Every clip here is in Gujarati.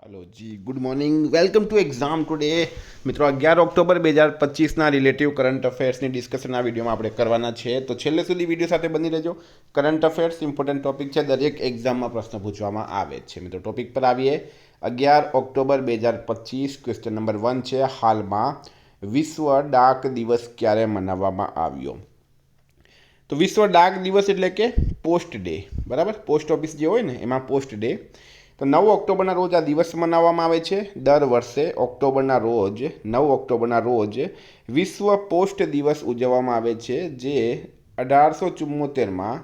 हेलो जी, good morning, welcome to exam today. मित्रों 11 ઓક્ટોબર 2025ના રિલેટિવ કરંટ અફેર્સની ડિસ્કશન આ વિડીયોમાં આપણે કરવાના છે, તો છેલ્લે સુધી વિડીયો સાથે બની રહેજો। કરંટ અફેર્સ ઇમ્પોર્ટન્ટ ટોપિક છે, દરેક એક્ઝામમાં પ્રશ્ન પૂછવામાં આવે છે। મિત્રો ટોપિક પર આવીએ। 11 ઓક્ટોબર 2025 ક્વેશ્ચન નંબર 1 છે, હાલમાં વિશ્વ ડાક દિવસ ક્યારે મનાવવામાં આવ્યો? તો વિશ્વ ડાક દિવસ એટલે કે પોસ્ટ ડે, બરાબર। પોસ્ટ ઓફિસ જે હોય ને એમાં પોસ્ટ ડે, તો 9 ઓક્ટોબરના રોજ આ દિવસ મનાવવામાં આવે છે। દર વર્ષે ઓક્ટોબરના રોજ 9 ઓક્ટોબરના રોજ વિશ્વ પોસ્ટ દિવસ ઉજવવામાં આવે છે, જે 1874માં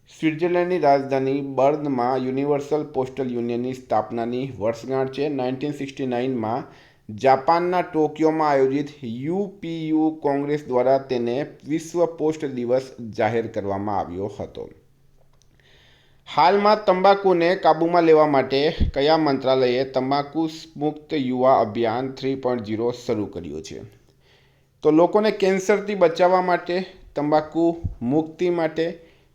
સ્વિટ્ઝરલેન્ડની રાજધાની બર્નમાં યુનિવર્સલ પોસ્ટલ યુનિયનની સ્થાપનાની વર્ષગાંઠ છે। 1969માં જાપાનના ટોક્યોમાં આયોજિત યુપીયુ કોંગ્રેસ દ્વારા તેને વિશ્વ પોસ્ટ દિવસ જાહેર કરવામાં આવ્યો હતો। હાલમાં તંબાકુને કાબૂમાં લેવા માટે કયા મંત્રાલયે તંબાકુ મુક્ત યુવા અભિયાન 3.0 શરૂ કર્યું છે? તો લોકોને કેન્સરથી બચાવવા માટે, તંબાકુ મુક્તિ માટે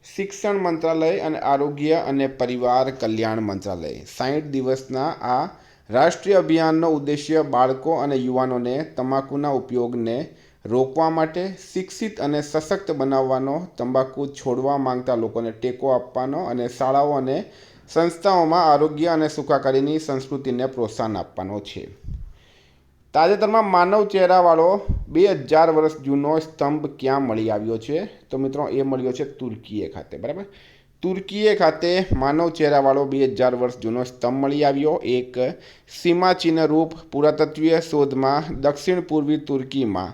શિક્ષણ મંત્રાલય અને આરોગ્ય અને પરિવાર કલ્યાણ મંત્રાલય 60 દિવસના આ રાષ્ટ્રીય અભિયાનનો ઉદ્દેશ્ય બાળકો અને યુવાનોને તમાકુના ઉપયોગને રોકવા માટે શિક્ષિત અને સશક્ત બનાવવાનો, તંબાકુ છોડવા માંગતા લોકોને ટેકો આપવાનો અને શાળાઓ અને સંસ્થાઓમાં આરોગ્ય અને સુખાકારીની સંસ્કૃતિને પ્રોત્સાહન આપવાનો છે। તાજેતરમાં માનવ ચહેરાવાળો 2000 વર્ષ જૂનો સ્તંભ ક્યાં મળી આવ્યો છે? તો મિત્રો એ મળ્યો છે તુર્કીએ ખાતે, બરાબર। તુર્કીએ ખાતે માનવ ચહેરાવાળો 2000 વર્ષ જૂનો સ્તંભ મળી આવ્યો। એક સીમાચિહ્ન રૂપ પુરાતત્વીય શોધમાં દક્ષિણ પૂર્વી તુર્કીમાં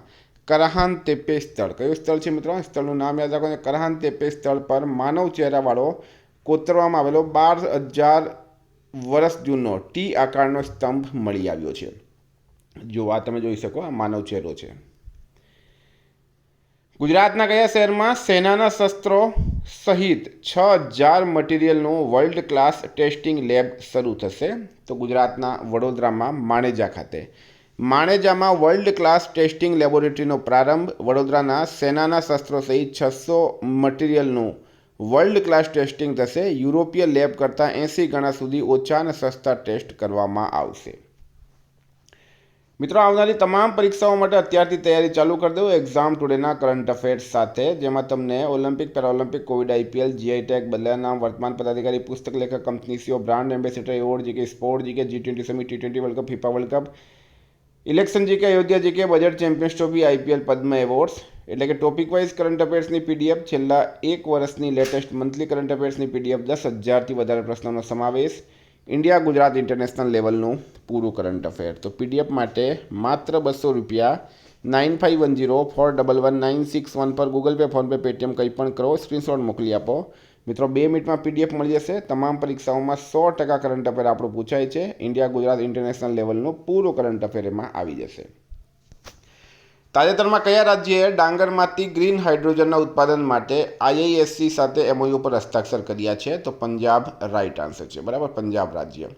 કરહાન તેપે સ્થળ, કયું સ્થળ છે મિત્રો? સ્થળનું નામ યાદ રાખો, કરહાન તેપે સ્થળ પર માનવ ચહેરાવાળો કોતરવામાં આવેલો 12000 વર્ષ જૂનો ટી આકારનો સ્તંભ મળી આવ્યો છે। જો આ તમે જોઈ શકો, આ માનવ ચહેરો છે। ગુજરાતના કયા શહેરમાં સેનાના શસ્ત્રો સહિત 6000 મટીરિયલનું વર્લ્ડ ક્લાસ ટેસ્ટિંગ લેબ શરૂ થશે? તો ગુજરાતના વડોદરામાં માણેજા ખાતે માણેજામાં વર્લ્ડ ક્લાસ ટેસ્ટિંગ લેબોરેટરીનો પ્રારંભ। વડોદરાના સેનાના શસ્ત્રો સહિત 600 મટીરિયલનું વર્લ્ડ ક્લાસ ટેસ્ટિંગ થશે। યુરોપીય લેબ કરતાં 80 ગણા સુધી ઓછા અને સસ્તા ટેસ્ટ કરવામાં આવશે। મિત્રો આવનારી તમામ પરીક્ષાઓ માટે અત્યારથી તૈયારી ચાલુ કરી દો એક્ઝામ ટુડેના કરંટ અફેર્સ સાથે, જેમાં તમને Olympic, Paralympic, covid, IPL, GI tag, બદલાયા નામ, વર્તમાન પદાધિકારી, પુસ્તક લેખક, company CEO, brand ambassador award, GK sport, GK G20 summit, T20 world cup, FIFA world cup, election GK, Ayodhya GK, budget, champions trophy, IPL, Padma awards, એટલે કે ટોપિક વાઇઝ કરંટ અફેર્સની પીડીએફ, છેલ્લા એક વર્ષની લેટેસ્ટ મંથલી કરંટ અફેર્સની પીડીએફ, 10,000થી વધારે પ્રશ્નોનો સમાવેશ, ઇન્ડિયા ગુજરાત ઇન્ટરનેશનલ લેવલનું પૂરું કરંટ અફેર। તો પીડીએફ માટે માત્ર ₹200 9510411961 પર ગૂગલ પે, ફોનપે, પેટીએમ કંઈ પણ કરો, સ્ક્રીનશોટ મોકલી આપો। મિત્રો 2 મિનિટમાં પીડીએફ મળી જશે। તમામ પરીક્ષાઓમાં 100% કરંટ અફેર આપણું પૂછાય છે। ઇન્ડિયા ગુજરાત ઇન્ટરનેશનલ લેવલનું પૂરું કરંટ અફેર એમાં આવી જશે। તાજેતરમાં કયા રાજ્યએ ડાંગરમાંથી ગ્રીન હાઇડ્રોજનના ઉત્પાદન માટે આઈઆઈએસસી સાથે એમઓયુ પર હસ્તાક્ષર કર્યા છે? તો પંજાબ રાઇટ આન્સર છે, બરાબર, પંજાબ રાજ્ય।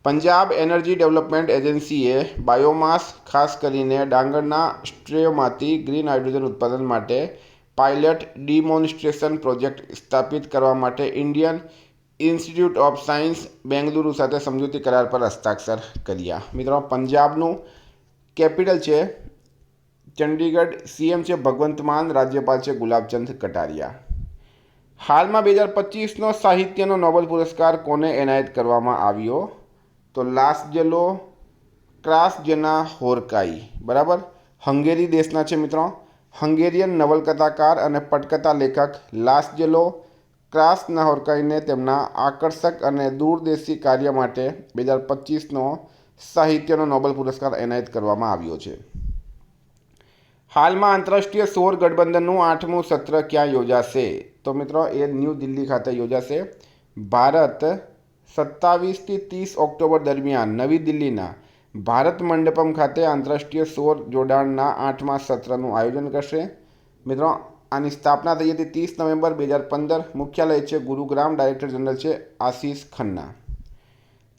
પંજાબ એનર્જી ડેવલપમેન્ટ એજન્સીએ બાયોમાસ, ખાસ કરીને ડાંગરના સ્ટ્રેમાંથી ગ્રીન હાઇડ્રોજન ઉત્પાદન માટે પાયલટ ડિમોન્સ્ટ્રેશન પ્રોજેક્ટ સ્થાપિત કરવા માટે Indian institute of science Bengaluru સાથે સમજૂતી કરાર પર હસ્તાક્ષર કર્યા। મિત્રો પંજાબનું કેપિટલ છે ચંડીગઢ, સીએમ છે ભગવંત માન, રાજ્યપાલ છે ગુલાબચંદ કટારિયા। હાલમાં 2025નો સાહિત્યનો નોબેલ પુરસ્કાર કોને એનાયત કરવામાં આવ્યો? તો લાસજેલો ક્રાસજેનાહોરકાઈ, બરાબર, હંગેરી દેશના છે મિત્રો। હંગેરિયન નવલકથાકાર અને પટકથા લેખક લાસજેલો ક્રાસનાહોરકાઈને તેમના આકર્ષક અને દૂરદેશી કાર્ય માટે 2025નો સાહિત્યનો નોબેલ પુરસ્કાર એનાયત કરવામાં આવ્યો છે। હાલમાં આંતરરાષ્ટ્રીય સૌર ગઠબંધનનું 8મું સત્ર ક્યાં યોજાશે? તો મિત્રો એ ન્યૂ દિલ્હી ખાતે યોજાશે। ભારત 27થી 30 ઓક્ટોબર દરમિયાન નવી દિલ્હીના ભારત મંડપમ ખાતે આંતરરાષ્ટ્રીય સૌર જોડાણના 8મા સત્રનું આયોજન કરશે। મિત્રો આની સ્થાપના થઈ હતી 30 નવેમ્બર 2015। મુખ્યાલય છે ગુરુગ્રામ, ડાયરેક્ટર જનરલ છે આશીષ ખન્ના।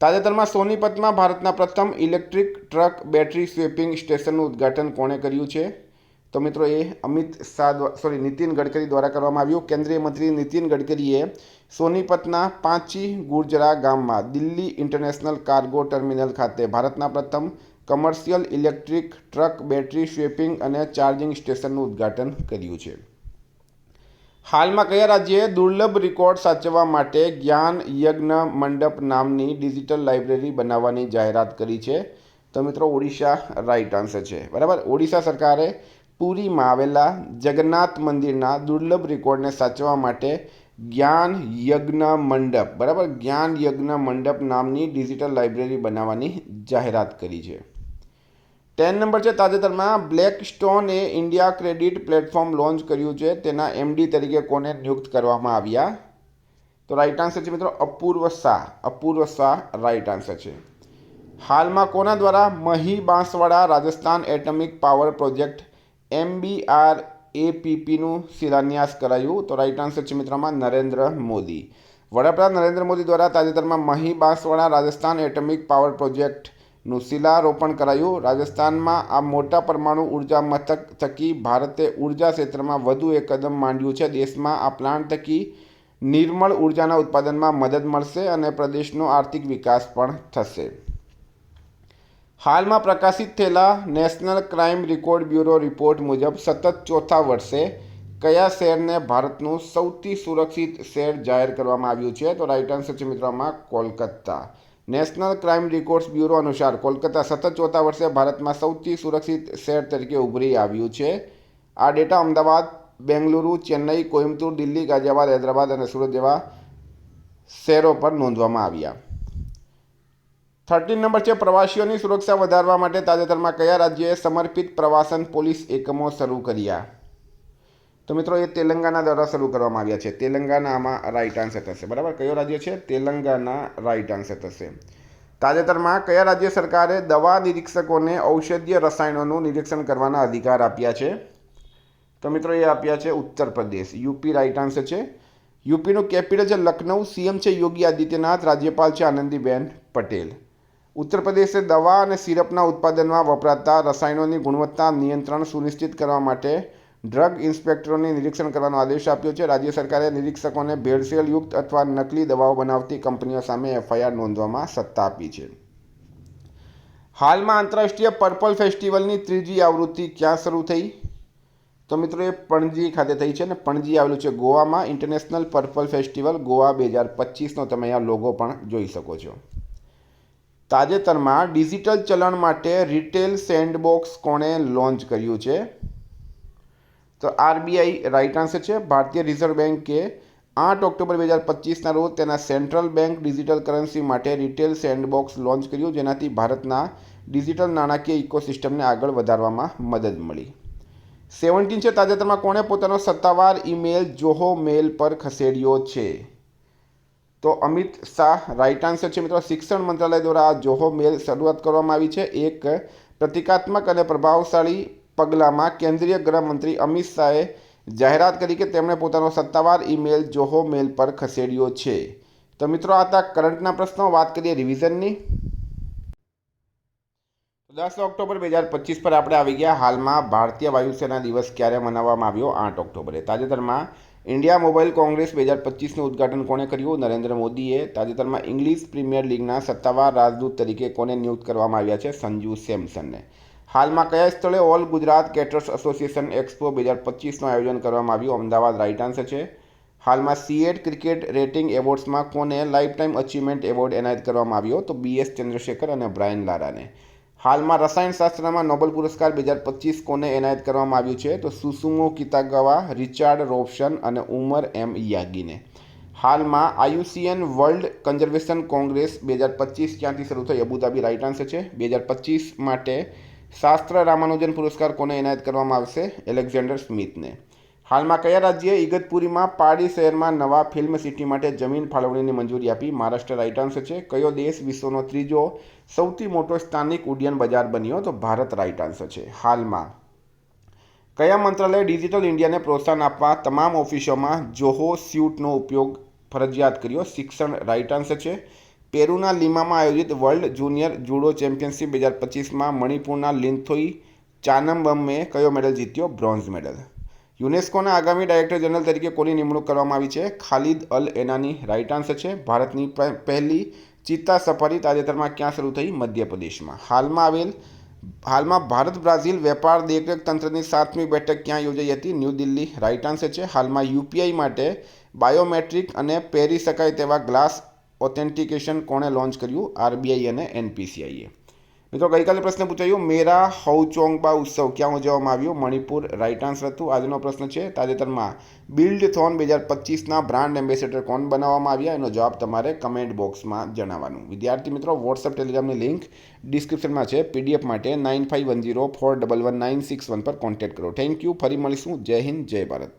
તાજેતરમાં સોનીપતમાં ભારતના પ્રથમ ઇલેક્ટ્રિક ટ્રક બેટરી સ્વેપિંગ સ્ટેશનનું ઉદ્ઘાટન કોણે કર્યું છે? તો મિત્રો એ નીતિન ગડકરી દ્વારા કરવામાં આવ્યું। કેન્દ્રીય મંત્રી નીતિન ગડકરીએ સોનીપતના પાંચી ગુર્જરા ગામમાં દિલ્હી ઇન્ટરનેશનલ કાર્ગો ટર્મિનલ ખાતે ભારતના પ્રથમ commercial electric truck battery swapping અને ચાર્જિંગ સ્ટેશનનું ઉદ્ઘાટન કર્યું છે. હાલમાં કયા રાજ્યએ દુર્લભ રેકોર્ડ સાચવવા માટે જ્ઞાન યજ્ઞ મંડપ નામની ડિજિટલ લાઇબ્રેરી બનાવવાની જાહેરાત કરી છે? તો મિત્રો ઓડિશા રાઇટ આન્સર છે. બરાબર. ઓડિશા સરકારે પુરીમાં આવેલા જગન્નાથ મંદિરના દુર્લભ રેકોર્ડને સાચવવા માટે જ્ઞાન યજ્ઞ મંડપ, બરાબર, જ્ઞાન યજ્ઞ મંડપ નામની ડિજિટલ લાઇબ્રેરી બનાવવાની જાહેરાત કરી છે. 10 નંબર છે, તાજેતરમાં બ્લેકસ્ટોને ઇન્ડિયા ક્રેડિટ પ્લેટફોર્મ લોન્ચ કર્યું છે. તેના એમડી તરીકે કોને નિયુક્ત કરવામાં આવ્યા? તો રાઇટ આન્સર છે મિત્રો અપૂર્વ શાહ. અપૂર્વ શાહ રાઇટ આન્સર છે. હાલમાં કોના દ્વારા Mahi Banswara Rajasthan atomic power project MBRAPPનું શિલાન્યાસ કરાયું? તો રાઇટ આન્સર છે મિત્રોમાં નરેન્દ્ર મોદી. વડાપ્રધાન નરેન્દ્ર મોદી દ્વારા તાજેતરમાં મહી બાંસવાડા રાજસ્થાન એટમિક પાવર પ્રોજેક્ટનું શિલારોપણ કરાયું. રાજસ્થાનમાં આ મોટા પરમાણુ ઉર્જા મથક થકી ભારતે ઉર્જા ક્ષેત્રમાં વધુ એક કદમ માંડ્યું છે. દેશમાં આ પ્લાન્ટ થકી નિર્મળ ઉર્જાના ઉત્પાદનમાં મદદ મળશે અને પ્રદેશનો આર્થિક વિકાસ પણ થશે. હાલમાં પ્રકાશિત થયેલા national crime record bureau report મુજબ સતત ચોથા વર્ષે કયા શહેરને ભારતનું સૌથી સુરક્ષિત શહેર જાહેર કરવામાં આવ્યું છે? તો રાઇટ આન્સર છે મિત્રોમાં Kolkata. National crime records bureau અનુસાર કોલકાતા સતત ચોથા વર્ષે ભારતમાં સૌથી સુરક્ષિત શહેર તરીકે ઉભરી આવ્યું છે. આ ડેટા અમદાવાદ, બેંગલુરુ, ચેન્નઈ, કોઇમ્બતુર, દિલ્હી, ગાઝિયાબાદ, હૈદરાબાદ અને સુરત જેવા શહેરો પર નોંધવામાં આવ્યા. 13 નંબર છે, પ્રવાસીઓની સુરક્ષા વધારવા માટે તાજેતરમાં કયા રાજ્યએ સમર્પિત પ્રવાસન પોલીસ એકમો શરૂ કર્યા? તો મિત્રો એ તેલંગાણા દ્વારા શરૂ કરવામાં આવ્યા છે. તેલંગાણામાં રાઇટ આન્સર થશે. બરાબર. કયો રાજ્ય છે? તેલંગાણા રાઇટ આન્સર થશે. તાજેતરમાં કયા રાજ્ય સરકારે દવા નિરીક્ષકોને ઔષધીય રસાયણોનું નિરીક્ષણ કરવાના અધિકાર આપ્યા છે? તો મિત્રો એ આપ્યા છે Uttar Pradesh. UP right answer છે. યુપીનું કેપિટલ છે લખનઉ. સીએમ છે યોગી આદિત્યનાથ. રાજ્યપાલ છે આનંદીબેન પટેલ. ઉત્તર પ્રદેશે દવા અને સિરપના ઉત્પાદનમાં વપરાતા રસાયણોની ગુણવત્તા નિયંત્રણ સુનિશ્ચિત કરવા માટે ડ્રગ ઇન્સ્પેક્ટરોને નિરીક્ષણ કરવાનો આદેશ આપ્યો છે. રાજ્ય સરકારે નિરીક્ષકોને ભેળસેળયુક્ત અથવા નકલી દવાઓ બનાવતી કંપનીઓ સામે FIR નોંધવામાં સત્તા આપી છે. હાલમાં આંતરરાષ્ટ્રીય પર્પલ ફેસ્ટિવલની ત્રીજી આવૃત્તિ ક્યાં શરૂ થઈ? તો મિત્રો એ પણજી ખાતે થઈ છે. અને પણજી આવેલું છે ગોવામાં. ઇન્ટરનેશનલ પર્પલ ફેસ્ટિવલ ગોવા 2025નો તમે અહીંયા લોગો પણ જોઈ શકો છો. તાજેતરમાં ડિજિટલ ચલણ માટે રિટેલ સેન્ડબોક્સ કોણે લોન્ચ કર્યું છે? તો RBI રાઇટ આન્સર છે. ભારતીય રિઝર્વ બેન્કે 8 ઓક્ટોબર 2025ના રોજ તેના સેન્ટ્રલ બેંક ડિજિટલ કરન્સી માટે રિટેલ સેન્ડબોક્સ લોન્ચ કર્યું, જેનાથી ભારતના ડિજિટલ નાણાકીય ઇકોસિસ્ટમને આગળ વધારવામાં મદદ મળી. 17 છે, તાજેતરમાં કોણે પોતાનો સત્તાવાર ઈમેલ જોહો મેલ પર ખસેડ્યો છે? તો અમિત શાહ રાઇટ આન્સર છે મિત્રો. શિક્ષણ મંત્રાલય દ્વારા આ જોહો મેલ શરૂઆત કરવામાં આવી છે. એક પ્રતિકાત્મક અને પ્રભાવશાળી પગલામાં કેન્દ્રીય ગૃહમંત્રી અમિત શાહે જાહેરાત કરી કે તેમણે પોતાનો સત્તાવાર ઈમેલ જોહો મેલ પર ખસેડ્યો છે. તો મિત્રો આ હતા કરંટના પ્રશ્નો. વાત કરીએ રિવિઝનની. 10 ઓક્ટોબર 2025 પર આપણે આવી ગયા. હાલમાં ભારતીય વાયુસેના દિવસ ક્યારે મનાવવામાં આવ્યો? 8 ઓક્ટોબરે. તાજેતરમાં ઇન્ડિયા મોબાઈલ કોંગ્રેસ 2025નું ઉદ્ઘાટન કોણે કર્યું? નરેન્દ્ર મોદીએ. તાજેતરમાં ઇંગ્લિશ પ્રીમિયર લીગના સત્તાવાર રાજદૂત તરીકે કોને નિયુક્ત કરવામાં આવ્યા છે? સંજુ સેમસનને. હાલમાં કયા સ્થળે all Gujarat caterers association expo 2025નું આયોજન કરવામાં આવ્યું? અમદાવાદ રાઇટ આન્સર છે. હાલમાં CET ક્રિકેટ રેટિંગ એવોર્ડ્સમાં કોને લાઈફ ટાઈમ અચીવમેન્ટ એવોર્ડ એનાયત કરવામાં આવ્યો? તો BS ચંદ્રશેખર અને બ્રાયન લારાને. હાલમાં રસાયણશાસ્ત્રમાં નોબેલ પુરસ્કાર 2025 કોને એનાયત કરવામાં આવ્યું છે? તો સુસુમો કિતાગાવા, રિચાર્ડ રોબસન અને ઉમર M યાગીને. હાલમાં IUCN વર્લ્ડ કન્ઝર્વેશન કોંગ્રેસ 2025 ક્યાંથી શરૂ થઈ? અબુધાબી રાઇટ આન્સર છે. 2025 માટે શાસ્ત્ર રામાનુજન પુરસ્કાર કોને એનાયત કરવામાં આવશે? એલેક્ઝાન્ડર સ્મિથને. હાલમાં કયા રાજ્યે ઇગતપુરીમાં પાડી શહેરમાં નવા ફિલ્મ સિટી માટે જમીન ફાળવણીની મંજૂરી આપી? મહારાષ્ટ્ર રાઇટ આન્સર છે. કયો દેશ વિશ્વનો ત્રીજો સૌથી મોટો સ્થાનિક ઉડ્ડયન બજાર બન્યો? તો ભારત રાઇટ આન્સર છે. હાલમાં કયા મંત્રાલયે ડિજિટલ ઇન્ડિયાને પ્રોત્સાહન આપવા તમામ ઓફિસોમાં જોહો સ્યુટનો ઉપયોગ ફરજિયાત કર્યો? શિક્ષણ રાઇટ આન્સર છે. પેરુના લીમામાં આયોજિત વર્લ્ડ જુનિયર જુડો ચેમ્પિયનશિપ 2025માં મણિપુરના લિન્થોઈ ચાનમ્બમે કયો મેડલ જીત્યો? Bronze medal. યુનેસ્કોના આગામી ડાયરેક્ટર જનરલ તરીકે કોની નિમણૂક કરવામાં આવી છે? ખાલિદ અલ એનાની રાઇટ આન્સર છે. ભારતની પહેલી ચિત્તા સફારી તાજેતરમાં ક્યાં શરૂ થઈ? મધ્યપ્રદેશમાં. હાલમાં ભારત બ્રાઝિલ વેપાર દેખરેખ તંત્રની 7મી બેઠક ક્યાં યોજાઈ હતી? ન્યૂ દિલ્હી. રાઇટ આન્સર છે. હાલમાં યુપીઆઈ માટે બાયોમેટ્રિક અને પહેરી શકાય તેવા ગ્લાસ ઓથેન્ટિકેશન કોણે લોન્ચ કર્યું? આરબીઆઈ અને એનપીસીઆઈએ. મિત્રો ગઈકાલે પ્રશ્ન પૂછાયો, મેરા હૌચોંગબા ઉત્સવ ક્યાં ઉજવવામાં આવ્યો? મણિપુર. રાઇટ આન્સર હતું. આજનો પ્રશ્ન છે, તાજેતરમાં બિલ્ડથોન 2025ના બ્રાન્ડ એમ્બેસેડર કોણ બનાવવામાં આવ્યા? એનો જવાબ તમારે કમેન્ટ બોક્સમાં જણાવવાનું. વિદ્યાર્થી મિત્રો, વોટ્સઅપ ટેલિગ્રામની લિંક ડિસ્ક્રિપ્શનમાં છે. પીડીએફ માટે 9510411961 પર કોન્ટેક્ટ કરો. Thank you. ફરી મળીશું. જય હિન્દ, જય ભારત.